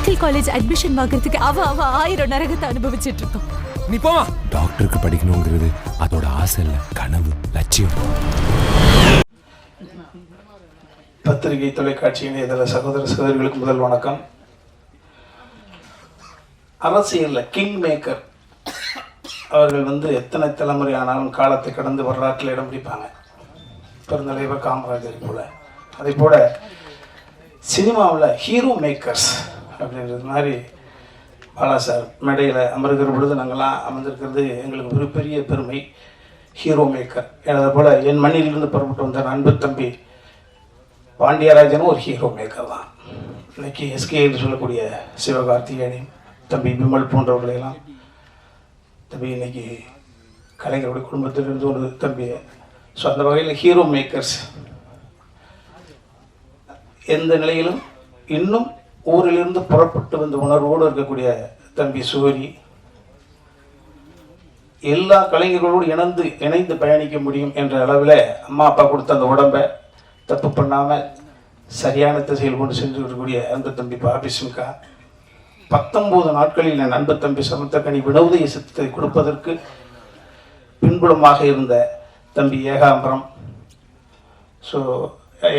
Medical college admission வாங்குறதுக்கு அவ 1000 நரகத்தை அனுபவிச்சுட்டு இருக்கோம். நீ போமா. டாக்டருக்கு படிக்கணுங்கிறது அதோட ஆசை இல்ல, கனவு, லட்சியம். பத்திரிகை தொலைக்காட்சி இணையதள சகோதர சகோதரிகளுக்கு முதல் வணக்கம். அரசியல்ல கிங் மேக்கர் அவர்கள் எத்தனை தலைமுறை ஆனாலும் காலத்தை கடந்து வரலாற்றில் இடம் பிடிப்பாங்க. பெருந்தலைவர் காமராஜர் போல, அதே போல சினிமாவில் ஹீரோ மேக்கர்ஸ் அப்படின்றது மாதிரி பாலா சார் மேடையில் அமர்கிற பொழுது நாங்கள்லாம் அமர்ந்திருக்கிறது எங்களுக்கு ஒரு பெரிய பெருமை. ஹீரோ மேக்கர் அதை போல் என் மண்ணிலிருந்து புறப்பட்டு வந்த அன்பு தம்பி பாண்டியராஜனும் ஒரு ஹீரோ மேக்கர் தான். இன்னைக்கு எஸ்கே என்று சொல்லக்கூடிய சிவகார்த்திகேயன், தம்பி விமல் போன்றவர்களையெல்லாம் தம்பி இன்னைக்கு கலைஞருடைய குடும்பத்திலிருந்து ஒரு தம்பி. ஸோ அந்த வகையில் ஹீரோ மேக்கர்ஸ் எந்த நிலையிலும் இன்னும் ஊரிலிருந்து புறப்பட்டு வந்த உணர்வோடு இருக்கக்கூடிய தம்பி சூரி, எல்லா கலைஞர்களோடு இணைந்து பயணிக்க முடியும் என்ற அளவில் அம்மா அப்பா கொடுத்த அந்த உடம்பை தப்பு பண்ணாமல் சரியான திசையில் கொண்டு சென்று இருக்கக்கூடிய அந்த தம்பி பாபி சிம்கா, 19 நாட்களில் என் அன்பு தம்பி சமுத்திரக்கனி வினோதய சித்தத்தை கொடுப்பதற்கு பின்புலமாக இருந்த தம்பி ஏகாம்பரம், ஸோ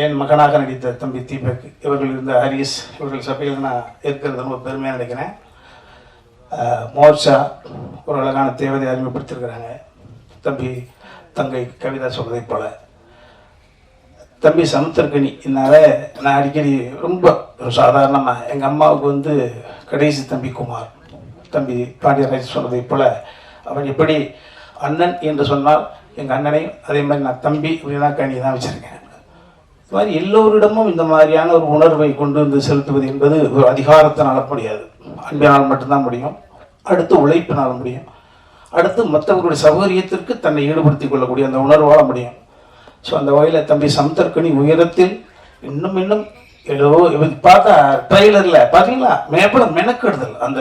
என் மகனாக நடித்த தம்பி தீபக், இவர்கள் இருந்த ஹரிஸ், இவர்கள் சபையில் நான் இருக்கிறது ரொம்ப பெருமையாக நினைக்கிறேன். மோர்ச்சா ஒரு அழகான தேவதை அறிமுகப்படுத்தியிருக்கிறாங்க. தம்பி தங்கை கவிதா சொல்வதை போல தம்பி சமுத்திரக்கனி. என்னால் நான் அடிக்கடி ரொம்ப சாதாரணமாக எங்கள் அம்மாவுக்கு கடைசி தம்பி குமார், தம்பி பாண்டியராஜ் சொன்னதை போல் அவன் எப்படி அண்ணன் என்று சொன்னால் எங்கள் அண்ணனையும் அதே மாதிரி நான் தம்பி அப்படின்னா கனி தான் வச்சுருக்கேன். இது மாதிரி எல்லோரிடமும் இந்த மாதிரியான ஒரு உணர்வை கொண்டு செலுத்துவது என்பது ஒரு அதிகாரத்தினால் முடியாது, அன்பினால் மட்டும்தான் முடியும். அடுத்து உழைப்பினால் முடியும். அடுத்து மற்றவர்களுடைய சௌகரியத்திற்கு தன்னை ஈடுபடுத்திக் கொள்ளக்கூடிய அந்த உணர்வால் முடியும். ஸோ அந்த வகையில் தம்பி சமுத்திரக்கனி உயரத்தில் இன்னும் ஏதோ பார்த்தா ட்ரெய்லரில் பார்த்தீங்களா மேப்படம் மெனக்கெடுதல். அந்த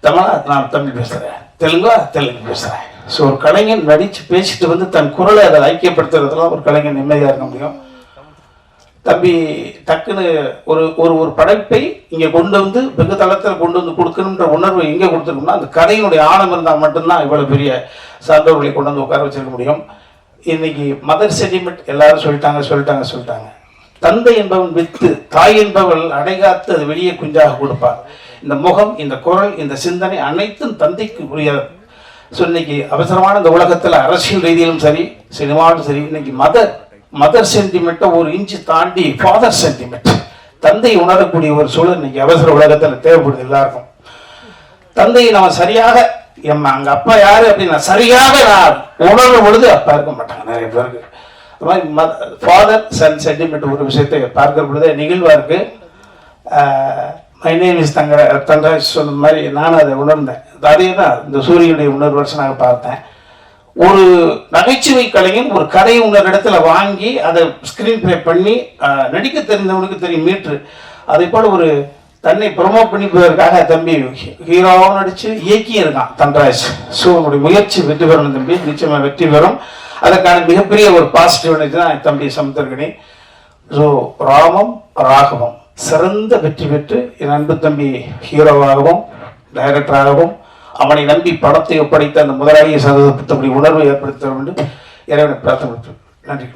தமிழா நான் தமிழ் பேசுகிறேன், தெலுங்கு பேசுகிறேன். ஸோ ஒரு கலைஞன் நடித்து பேசிட்டு தன் குரலை அதை ஐக்கியப்படுத்துறதுலாம் ஒரு கலைஞன் நிம்மதியாக இருக்க முடியும். தம்பி டக்குன்னு ஒரு ஒரு படைப்பை இங்கே கொண்டு வெகு தளத்தில் கொண்டு கொடுக்கணுன்ற உணர்வை எங்கே கொடுத்துருக்கோம்னா அந்த கதையினுடைய ஆழம் இருந்தால் மட்டும்தான் இவ்வளோ பெரிய சார்ந்தவர்களை கொண்டு உட்கார வச்சிருக்க முடியும். இன்னைக்கு மதர் சென்டிமெண்ட் எல்லாரும் சொல்லிட்டாங்க. தந்தை என்பவன் வித்து, தாய் என்பவள் அடைகாத்து அது வெளியே குஞ்சாக கொடுப்பார். இந்த முகம், இந்த குரல், இந்த சிந்தனை அனைத்தும் தந்தைக்கு உரியது. ஸோ இன்னைக்கு அவசரமான இந்த உலகத்தில் அரசியல் ரீதியிலும் சரி, சினிமாவிலும் சரி, இன்னைக்கு மதர் சென்டிமெண்ட்டை ஒரு இன்ச்சு தாண்டி ஃபாதர் சென்டிமெண்ட், தந்தை உணரக்கூடிய ஒரு சூழல் இன்னைக்கு அவசர உலகத்தில் தேவைப்படுது எல்லாருக்கும். தந்தையை நம்ம சரியாக அங்க அப்பா யாரு அப்படின்னா சரியாக நான் உணரும் பொழுது அப்பா இருக்க மாட்டாங்க நிறைய பேருக்கு. அது மாதிரி ஃபாதர் சன் சென்டிமெண்ட் ஒரு விஷயத்தை பார்க்கிற பொழுதே நிகழ்வா இருக்கு. மை நேம் இஸ் தங்கராஜ் சொன்ன மாதிரி நானும் அதை உணர்ந்தேன். அதே தான் இந்த சூரியனுடைய உணர்வு வருஷனாக பார்த்தேன். ஒரு நகைச்சுவை கலைஞன் ஒரு கதையை உணர் இடத்துல வாங்கி அதை ஸ்கிரீன் பிளே பண்ணி நடிக்க தெரிந்தவனுக்கு தெரியும் மீட்ரு. அதே போல் ஒரு தன்னை ப்ரொமோட் பண்ணிப்பதற்காக தம்பி ஹீரோவும் நடித்து இயக்கியும் இருக்கான் தன்ராஜ். ஸோ உங்களுடைய முயற்சி வெற்றி பெறணும் தம்பி, நிச்சயமாக வெற்றி பெறும். அதற்கான மிகப்பெரிய ஒரு பாசிட்டிவ் எனர்ஜி தான் தம்பி சமுத்திரக்கனி. ஸோ ராமம் ராகவம் சிறந்த வெற்றி பெற்று என் அன்பு தம்பி ஹீரோவாகவும் டைரக்டராகவும் அவனை நம்பி படத்தை ஒப்படைத்த அந்த முதலாளிய சதவீதத்தை உணர்வை ஏற்படுத்த வேண்டும் இறைவனை பிரார்த்தனை. நன்றி.